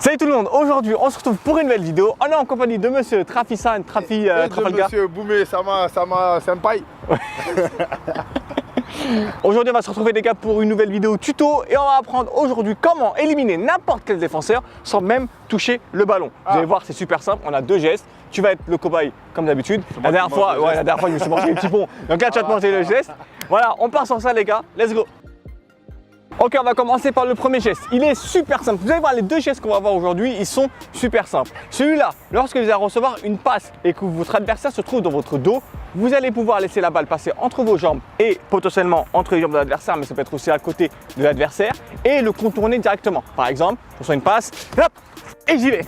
Salut tout le monde, aujourd'hui on se retrouve pour une nouvelle vidéo. On est en compagnie de monsieur Trafisan, Trafalgar. Monsieur Boumé, Sama Senpai. Aujourd'hui on va se retrouver les gars pour une nouvelle vidéo tuto et on va apprendre aujourd'hui comment éliminer n'importe quel défenseur sans même toucher le ballon. Vous allez voir, c'est super simple, on a deux gestes. Tu vas être le cobaye comme d'habitude. La dernière fois je me suis mangé les petits ponts. Donc là tu vas te manger le geste. Voilà, on part sur ça les gars, let's go. Ok, on va commencer par le premier geste. Il est super simple. Vous allez voir les deux gestes qu'on va voir aujourd'hui, ils sont super simples. Celui-là, lorsque vous allez recevoir une passe et que votre adversaire se trouve dans votre dos, vous allez pouvoir laisser la balle passer entre vos jambes et potentiellement entre les jambes de l'adversaire, mais ça peut être aussi à côté de l'adversaire et le contourner directement. Par exemple, je reçois une passe, hop, et j'y vais.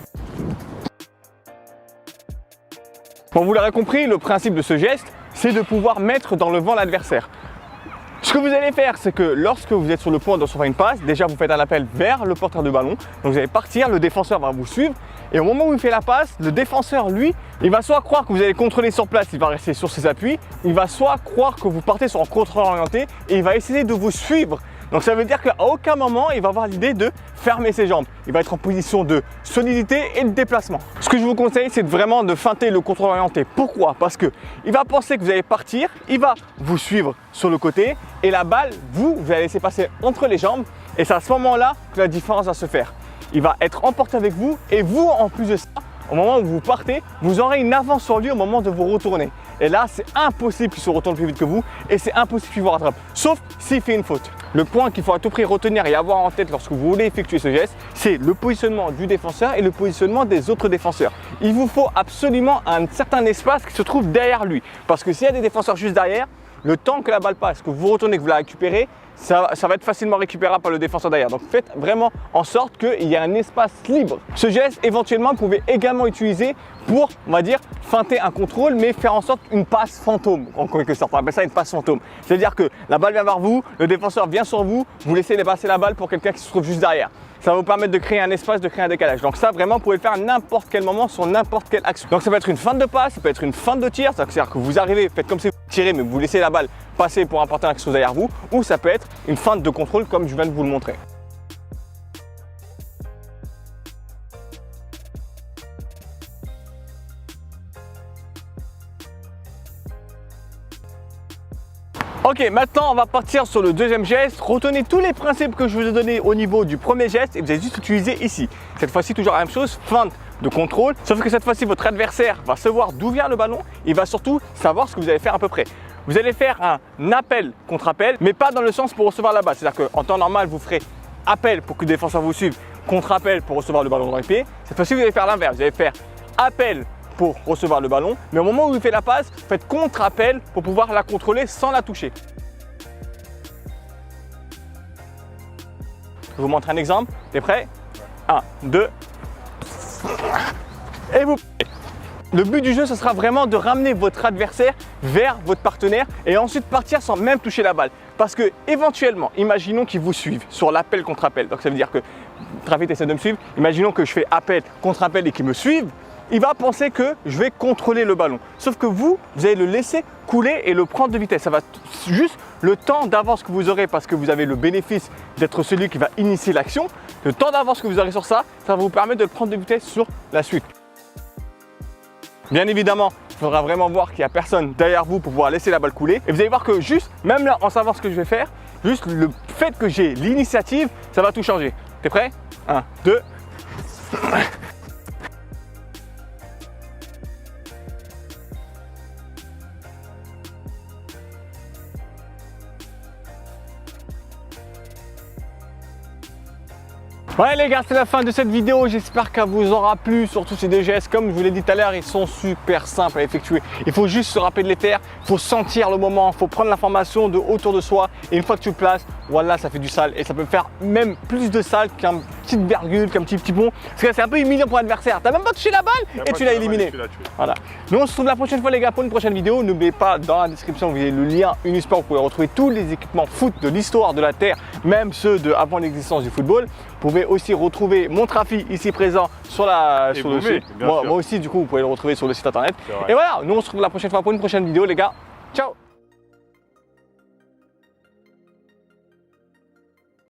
Bon, vous l'aurez compris, le principe de ce geste, c'est de pouvoir mettre dans le vent l'adversaire. Ce que vous allez faire, c'est que lorsque vous êtes sur le point de recevoir une passe, déjà vous faites un appel vers le porteur de ballon. Donc vous allez partir, le défenseur va vous suivre. Et au moment où il fait la passe, le défenseur, lui, il va soit croire que vous allez contrôler sur place, il va rester sur ses appuis. Il va soit croire que vous partez sur un contrôle orienté et il va essayer de vous suivre. Donc ça veut dire qu'à aucun moment, il va avoir l'idée de fermer ses jambes. Il va être en position de solidité et de déplacement. Ce que je vous conseille, c'est vraiment de feinter le contrôle orienté. Pourquoi? Parce qu'il va penser que vous allez partir, il va vous suivre sur le côté et la balle, vous allez laisser passer entre les jambes et c'est à ce moment-là que la différence va se faire. Il va être emporté avec vous et vous, en plus de ça, au moment où vous partez, vous aurez une avance sur lui au moment de vous retourner. Et là, c'est impossible qu'il se retourne plus vite que vous et c'est impossible qu'il vous rattrape, sauf s'il fait une faute. Le point qu'il faut à tout prix retenir et avoir en tête lorsque vous voulez effectuer ce geste, c'est le positionnement du défenseur et le positionnement des autres défenseurs. Il vous faut absolument un certain espace qui se trouve derrière lui. Parce que s'il y a des défenseurs juste derrière, le temps que la balle passe, que vous retournez, que vous la récupérez, ça va être facilement récupérable par le défenseur derrière. Donc faites vraiment en sorte qu'il y ait un espace libre. Ce geste, éventuellement, vous pouvez également utiliser pour, on va dire, feinter un contrôle, mais faire en sorte une passe fantôme. En quelque sorte, on appelle ça une passe fantôme. C'est-à-dire que la balle vient vers vous, le défenseur vient sur vous, vous laissez passer la balle pour quelqu'un qui se trouve juste derrière. Ça va vous permettre de créer un espace, de créer un décalage. Donc ça, vraiment, vous pouvez le faire à n'importe quel moment sur n'importe quelle action. Donc ça peut être une feinte de passe, ça peut être une feinte de tir, c'est-à-dire que vous arrivez, faites comme si vous tirez, mais vous laissez la balle passer pour apporter quelque chose derrière vous, ou ça peut être une feinte de contrôle comme je viens de vous le montrer. Ok, maintenant on va partir sur le deuxième geste. Retenez tous les principes que je vous ai donnés au niveau du premier geste et vous allez juste utiliser ici. Cette fois-ci, toujours la même chose, feinte de contrôle, sauf que cette fois-ci, votre adversaire va savoir d'où vient le ballon. Il va surtout savoir ce que vous allez faire à peu près. Vous allez faire un appel contre appel, mais pas dans le sens pour recevoir la balle. C'est-à-dire qu'en temps normal, vous ferez appel pour que le défenseur vous suive, contre appel pour recevoir le ballon dans les pieds. Cette fois-ci, vous allez faire l'inverse. Vous allez faire appel pour recevoir le ballon, mais au moment où il fait la passe, faites contre-appel pour pouvoir la contrôler sans la toucher. Je vous montre un exemple. T'es prêt? 1, 2. Et vous. Le but du jeu, ce sera vraiment de ramener votre adversaire vers votre partenaire et ensuite partir sans même toucher la balle. Parce que éventuellement, imaginons qu'il vous suive sur l'appel contre appel. Donc ça veut dire que Trafic essaie de me suivre. Imaginons que je fais appel contre appel et qu'il me suive. Il va penser que je vais contrôler le ballon. Sauf que vous allez le laisser couler et le prendre de vitesse. Ça va juste le temps d'avance que vous aurez parce que vous avez le bénéfice d'être celui qui va initier l'action. Le temps d'avance que vous aurez sur ça, ça va vous permettre de le prendre de vitesse sur la suite. Bien évidemment, il faudra vraiment voir qu'il n'y a personne derrière vous pour pouvoir laisser la balle couler. Et vous allez voir que juste, même là, en savoir ce que je vais faire, juste le fait que j'ai l'initiative, ça va tout changer. T'es prêt? 1, 2. Ouais les gars, c'est la fin de cette vidéo, j'espère qu'elle vous aura plu, surtout ces deux gestes, comme je vous l'ai dit tout à l'heure, ils sont super simples à effectuer. Il faut juste se rappeler de les faire, il faut sentir le moment, il faut prendre l'information de autour de soi et une fois que tu le places, voilà, ça fait du sale et ça peut faire même plus de sale qu'un petit virgule, qu'un petit pont. Parce que c'est un peu humiliant pour l'adversaire, t'as même pas touché la balle et tu l'as éliminé. Voilà. Nous on se retrouve la prochaine fois les gars pour une prochaine vidéo. N'oubliez pas, dans la description vous avez le lien Unisport, vous pouvez retrouver tous les équipements foot de l'histoire de la Terre, même ceux de avant l'existence du football. Vous pouvez aussi retrouver mon Trafi ici présent sur le site. Moi aussi, du coup, vous pouvez le retrouver sur le site internet. Et voilà, nous on se retrouve la prochaine fois pour une prochaine vidéo, les gars. Ciao!